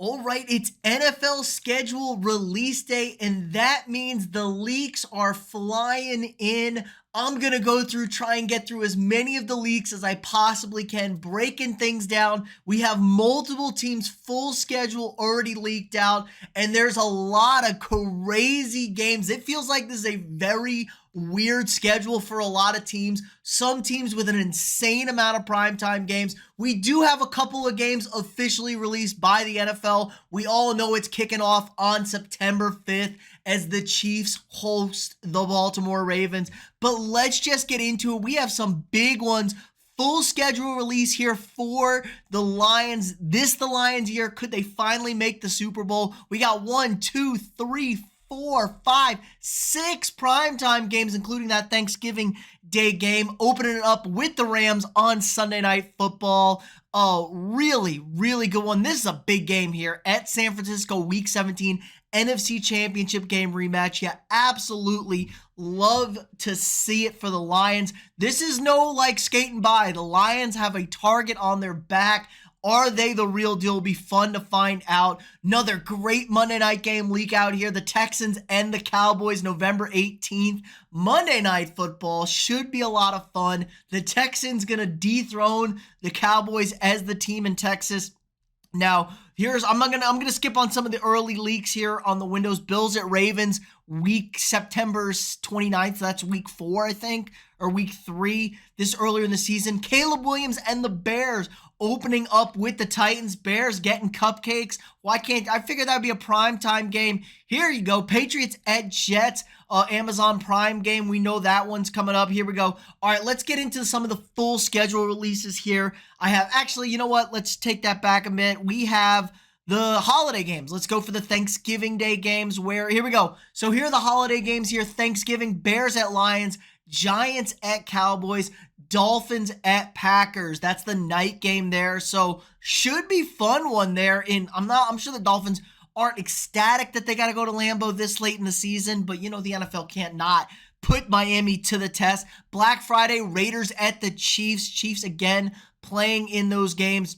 All right, it's NFL schedule release day, and that means the leaks are flying in. I'm going to go through, try and get through as many of the leaks as I possibly can, breaking things down. We have multiple teams' full schedule already leaked out, and there's a lot of crazy games. It feels like this is a very weird schedule for a lot of teams. Some teams with an insane amount of primetime games. We do have a couple of games officially released by the NFL. We all know it's kicking off on September 5th as the Chiefs host the Baltimore Ravens. But let's just get into it. We have some big ones. Full schedule release here for the Lions. The Lions year. Could they finally make the Super Bowl? We got 1, 2, 3, 4, 5, 6 primetime games, including that Thanksgiving Day game, opening it up with the Rams on Sunday Night Football. Oh, really, really good one. This is a big game here at San Francisco, Week 17, NFC Championship game rematch. You absolutely love to see it for the Lions. This is no like skating by. The Lions have a target on their back. Are they the real deal? It'll be fun to find out. Another great Monday night game leak out here. The Texans and the Cowboys, November 18th. Monday Night Football should be a lot of fun. The Texans going to dethrone the Cowboys as the team in Texas. Now, I'm gonna skip on some of the early leaks here on the windows. Bills at Ravens, September 29th. So that's week 4, I think, or week 3. This earlier in the season. Caleb Williams and the Bears opening up with the Titans. Bears getting cupcakes. Why can't I figure that'd be a primetime game? Here you go. Patriots at Jets. Amazon Prime game. We know that one's coming up. Here we go. All right, let's get into some of the full schedule releases here. You know what? Let's take that back a bit. We have the holiday games. Let's go for the Thanksgiving Day games here we go. So here are the holiday games here. Thanksgiving, Bears at Lions, Giants at Cowboys, Dolphins at Packers. That's the night game there. So should be fun one there. I'm sure the Dolphins aren't ecstatic that they got to go to Lambeau this late in the season, but the NFL can't not put Miami to the test. Black Friday, Raiders at the Chiefs. Chiefs again playing in those games.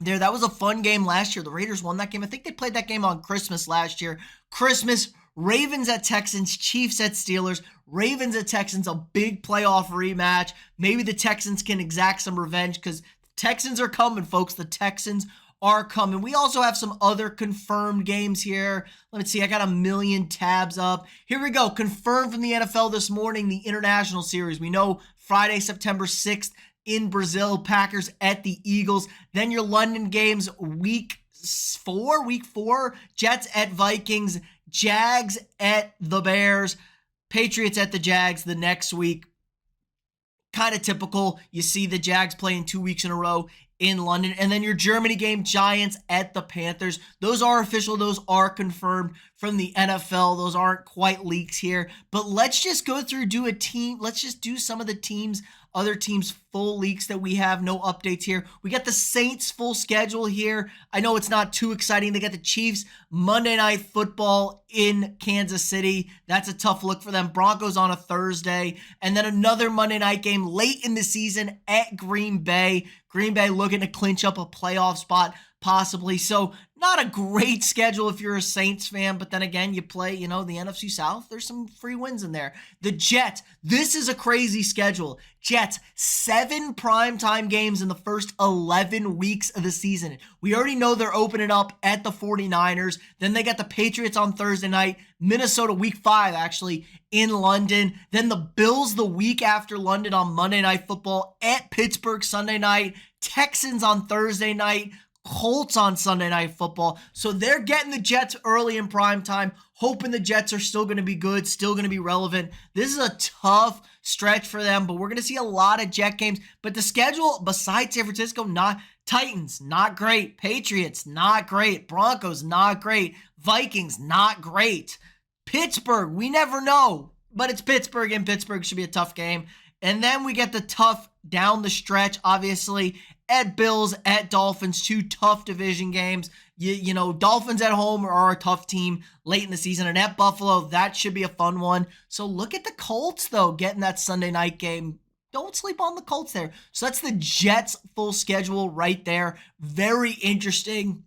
That was a fun game last year. The Raiders won that game. I think they played that game on Christmas last year. Christmas, Ravens at Texans, Chiefs at Steelers, Ravens at Texans, a big playoff rematch. Maybe the Texans can exact some revenge because Texans are coming, folks. The Texans are coming. We also have some other confirmed games here. Let me see. I got a million tabs up. Here we go. Confirmed from the NFL this morning, the International Series. We know Friday, September 6th in Brazil, Packers at the Eagles. Then your London games, week 4, Jets at Vikings, Jags at the Bears, Patriots at the Jags the next week. Kind of typical. You see the Jags playing 2 weeks in a row in London. And then your Germany game, Giants at the Panthers. Those are official. Those are confirmed from the NFL. Those aren't quite leaks here. But let's just go through, let's just do some of the other teams' full leaks that we have. No updates here. We got the Saints full schedule here. I know it's not too exciting. They got the Chiefs Monday Night Football in Kansas City. That's a tough look for them. Broncos on a Thursday. And then another Monday night game late in the season at Green Bay. Green Bay looking to clinch up a playoff spot possibly. So not a great schedule if you're a Saints fan, but then again, you play, the NFC South. There's some free wins in there. The Jets, this is a crazy schedule. Jets, 7 primetime games in the first 11 weeks of the season. We already know they're opening up at the 49ers. Then they got the Patriots on Thursday night, Minnesota week 5 actually in London. Then the Bills the week after London on Monday Night Football at Pittsburgh Sunday night, Texans on Thursday night, Colts on Sunday Night Football. So they're getting the Jets early in prime time, hoping the Jets are still going to be good, still going to be relevant. This is a tough stretch for them, but we're going to see a lot of Jet games. But the schedule, besides San Francisco, Titans, not great. Patriots, not great. Broncos, not great. Vikings, not great. Pittsburgh, we never know, but it's Pittsburgh, and Pittsburgh should be a tough game. And then we get the tough down the stretch, obviously, at Bills, at Dolphins, 2 tough division games. Dolphins at home are a tough team late in the season, and at Buffalo, that should be a fun one. So look at the Colts, though, getting that Sunday night game. Don't sleep on the Colts there. So that's the Jets' full schedule right there. Very interesting.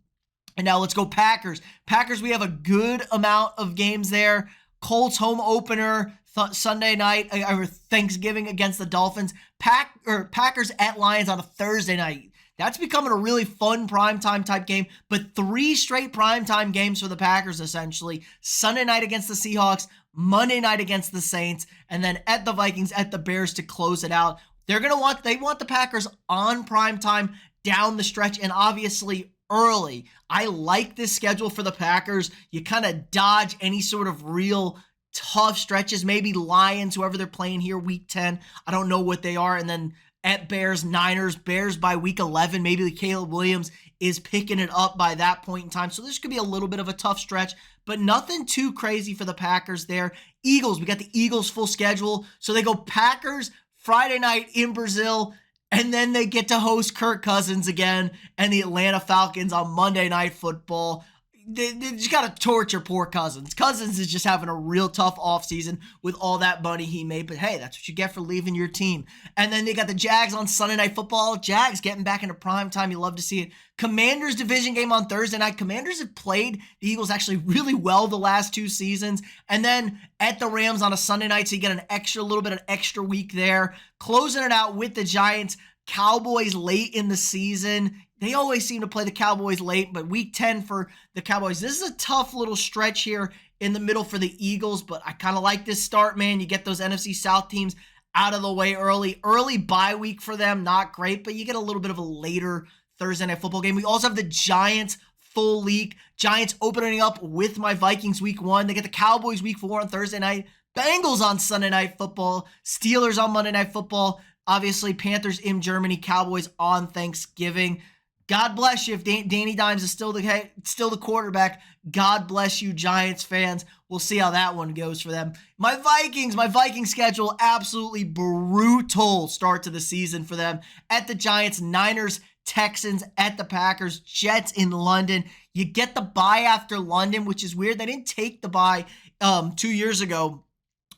And now let's go Packers. Packers, we have a good amount of games there. Colts home opener Sunday night or Thanksgiving against the Dolphins. Packers at Lions on a Thursday night. That's becoming a really fun primetime type game, but 3 straight primetime games for the Packers essentially. Sunday night against the Seahawks, Monday night against the Saints, and then at the Vikings, at the Bears to close it out. They want the Packers on primetime down the stretch and obviously early. I like this schedule for the Packers. You kind of dodge any sort of real tough stretches. Maybe Lions, whoever they're playing here, week 10. I don't know what they are. And then at Bears, Niners, Bears by week 11. Maybe Caleb Williams is picking it up by that point in time. So this could be a little bit of a tough stretch, but nothing too crazy for the Packers there. Eagles, we got the Eagles full schedule. So they go Packers Friday night in Brazil, and then they get to host Kirk Cousins again and the Atlanta Falcons on Monday Night Football. They just got to torture poor Cousins. Cousins is just having a real tough offseason with all that money he made. But hey, that's what you get for leaving your team. And then they got the Jags on Sunday Night Football. Jags getting back into prime time. You love to see it. Commanders division game on Thursday night. Commanders have played the Eagles actually really well the last 2 seasons. And then at the Rams on a Sunday night. So you get a little bit of extra week there. Closing it out with the Giants. Cowboys late in the season. They always seem to play the Cowboys late, but week 10 for the Cowboys. This is a tough little stretch here in the middle for the Eagles, but I kind of like this start, man. You get those NFC South teams out of the way early. Early bye week for them, not great, but you get a little bit of a later Thursday Night Football game. We also have the Giants full league. Giants opening up with my Vikings week 1. They get the Cowboys week 4 on Thursday night. Bengals on Sunday Night Football. Steelers on Monday Night Football. Obviously, Panthers in Germany. Cowboys on Thanksgiving. God bless you if Danny Dimes is still the quarterback. God bless you, Giants fans. We'll see how that one goes for them. My Vikings schedule, absolutely brutal start to the season for them. At the Giants, Niners, Texans, at the Packers, Jets in London. You get the bye after London, which is weird. They didn't take the bye 2 years ago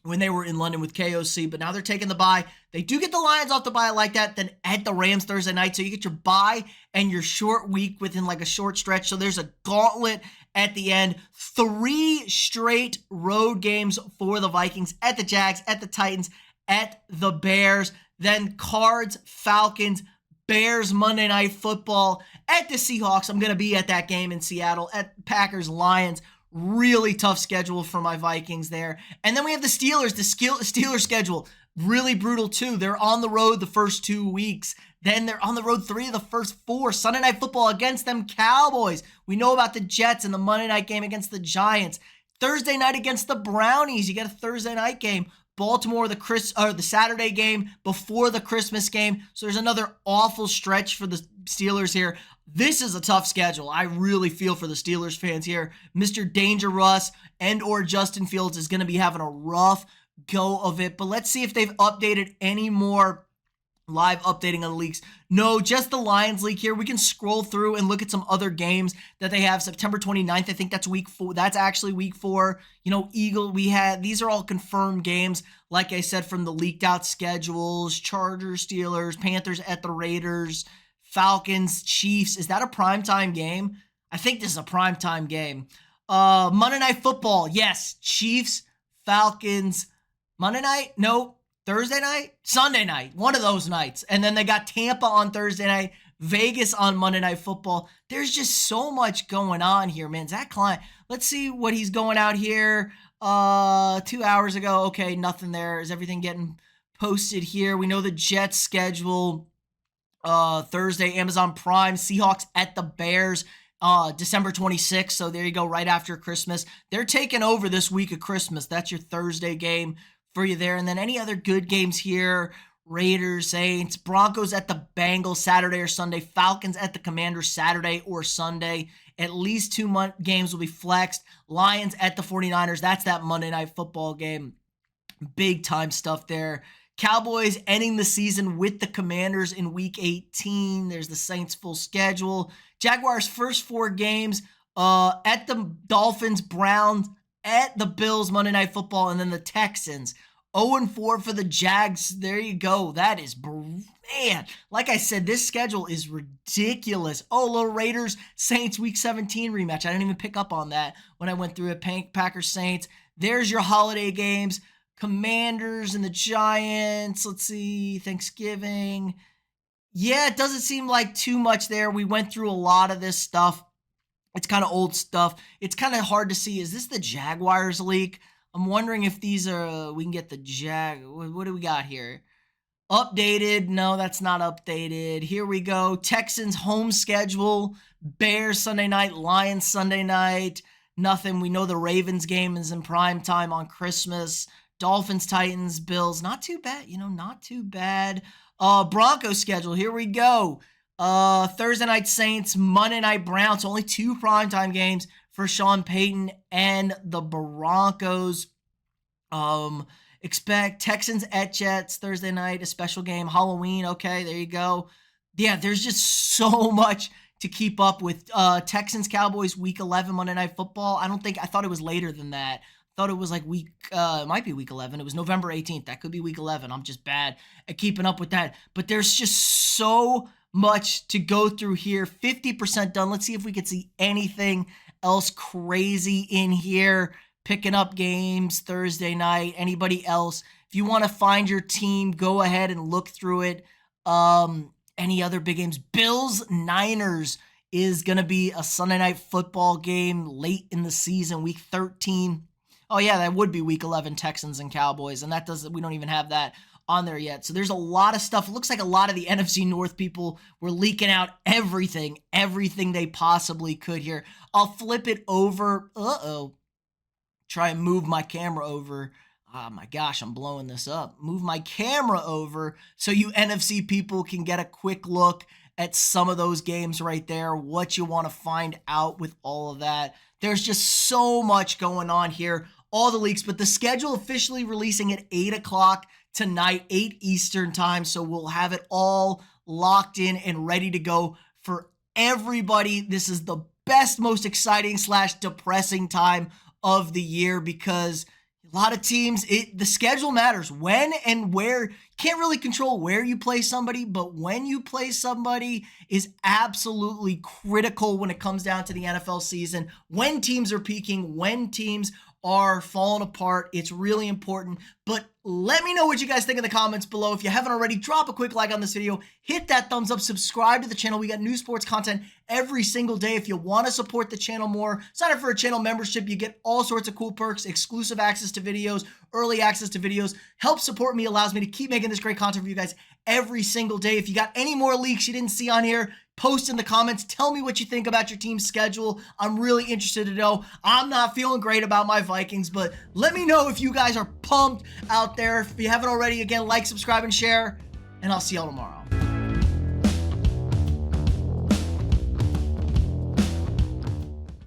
when they were in London with KOC, but now they're taking the bye. They do get the Lions off the bye like that, then at the Rams Thursday night. So you get your bye and your short week within like a short stretch. So there's a gauntlet at the end. 3 straight road games for the Vikings at the Jags, at the Titans, at the Bears. Then Cards, Falcons, Bears Monday Night Football, at the Seahawks. I'm going to be at that game in Seattle, at Packers, Lions. Really tough schedule for my Vikings there. And then we have the Steelers. The Steelers schedule, really brutal too. They're on the road the first 2 weeks. Then they're on the road 3 of the first 4. Sunday Night Football against them Cowboys. We know about the Jets and the Monday night game against the Giants. Thursday night against the Brownies. You get a Thursday night game. Baltimore, the Saturday game before the Christmas game. So there's another awful stretch for the Steelers here. This is a tough schedule. I really feel for the Steelers fans here. Mr. Danger Russ and or Justin Fields is going to be having a rough go of it. But let's see if they've updated any more live updating on the leagues. No, just the Lions league here. We can scroll through and look at some other games that they have. September 29th, I think that's week 4. That's actually week 4. Eagle, these are all confirmed games. Like I said, from the leaked out schedules, Chargers, Steelers, Panthers at the Raiders, Falcons, Chiefs. Is that a primetime game? I think this is a primetime game. Monday Night Football. Yes. Chiefs, Falcons. Monday night? No. Thursday night? Sunday night. One of those nights. And then they got Tampa on Thursday night. Vegas on Monday Night Football. There's just so much going on here, man. Zach Klein. Let's see what he's going out here 2 hours ago. Okay, nothing there. Is everything getting posted here? We know the Jets schedule. Thursday, Amazon Prime, Seahawks at the Bears, December 26th. So there you go, right after Christmas. They're taking over this week of Christmas. That's your Thursday game for you there. And then any other good games here, Raiders, Saints, Broncos at the Bengals Saturday or Sunday, Falcons at the Commanders Saturday or Sunday. At least 2 games will be flexed. Lions at the 49ers. That's that Monday Night Football game. Big time stuff there. Cowboys ending the season with the Commanders in week 18. There's the Saints full schedule. Jaguars first 4 games at the Dolphins, Browns, at the Bills Monday Night Football, and then the Texans 0-4 for the Jags. There you go. That is, man, like I said, this schedule is ridiculous. Oh, little Raiders, Saints week 17 rematch. I didn't even pick up on that when I went through it. Packers, Saints. There's your holiday games. Commanders and the Giants. Let's see, Thanksgiving. Yeah, it doesn't seem like too much there. We went through a lot of this stuff. It's kind of old stuff. It's kind of hard to see. Is this the Jaguars leak? I'm wondering if these are, we can get the what do we got here? Updated. No, that's not updated. Here we go. Texans home schedule. Bears Sunday night. Lions Sunday night. Nothing. We know the Ravens game is in prime time on Christmas. Dolphins, Titans, Bills. Not too bad. Not too bad. Broncos schedule. Here we go. Thursday night Saints, Monday night Browns. Only 2 primetime games for Sean Payton and the Broncos. Expect Texans at Jets Thursday night, a special game. Halloween. Okay, there you go. Yeah, there's just so much to keep up with. Texans, Cowboys, week 11, Monday Night Football. I thought it was later than that. Thought it was like it might be week 11. It was November 18th. That could be week 11. I'm just bad at keeping up with that. But there's just so much to go through here. 50% done. Let's see if we can see anything else crazy in here. Picking up games Thursday night. Anybody else? If you want to find your team, go ahead and look through it. Any other big games? Bills, Niners is going to be a Sunday night football game late in the season, week 13. Oh yeah, that would be week 11, Texans and Cowboys, and we don't even have that on there yet. So there's a lot of stuff. It looks like a lot of the NFC North people were leaking out everything they possibly could here. I'll flip it over. Try and move my camera over. Oh my gosh, I'm blowing this up. Move my camera over so you NFC people can get a quick look at some of those games right there, what you want to find out with all of that. There's just so much going on here, all the leaks, but the schedule officially releasing at 8 o'clock tonight, 8 Eastern time, so we'll have it all locked in and ready to go for everybody. This is the best, most exciting / depressing time of the year because a lot of teams, the schedule matters. When and where, can't really control where you play somebody, but when you play somebody is absolutely critical when it comes down to the NFL season. When teams are peaking, when teams are falling apart, it's really important. But let me know what you guys think in the comments below. If you haven't already, drop a quick like on this video, hit that thumbs up, subscribe to the channel. We got new sports content every single day. If you want to support the channel more, sign up for a channel membership. You get all sorts of cool perks, exclusive access to videos, early access to videos. Help support me, allows me to keep making this great content for you guys every single day. If you got any more leaks you didn't see on here, post in the comments. Tell me what you think about your team's schedule. I'm really interested to know. I'm not feeling great about my Vikings, but let me know if you guys are pumped out there. If you haven't already, again, like, subscribe, and share, and I'll see y'all tomorrow.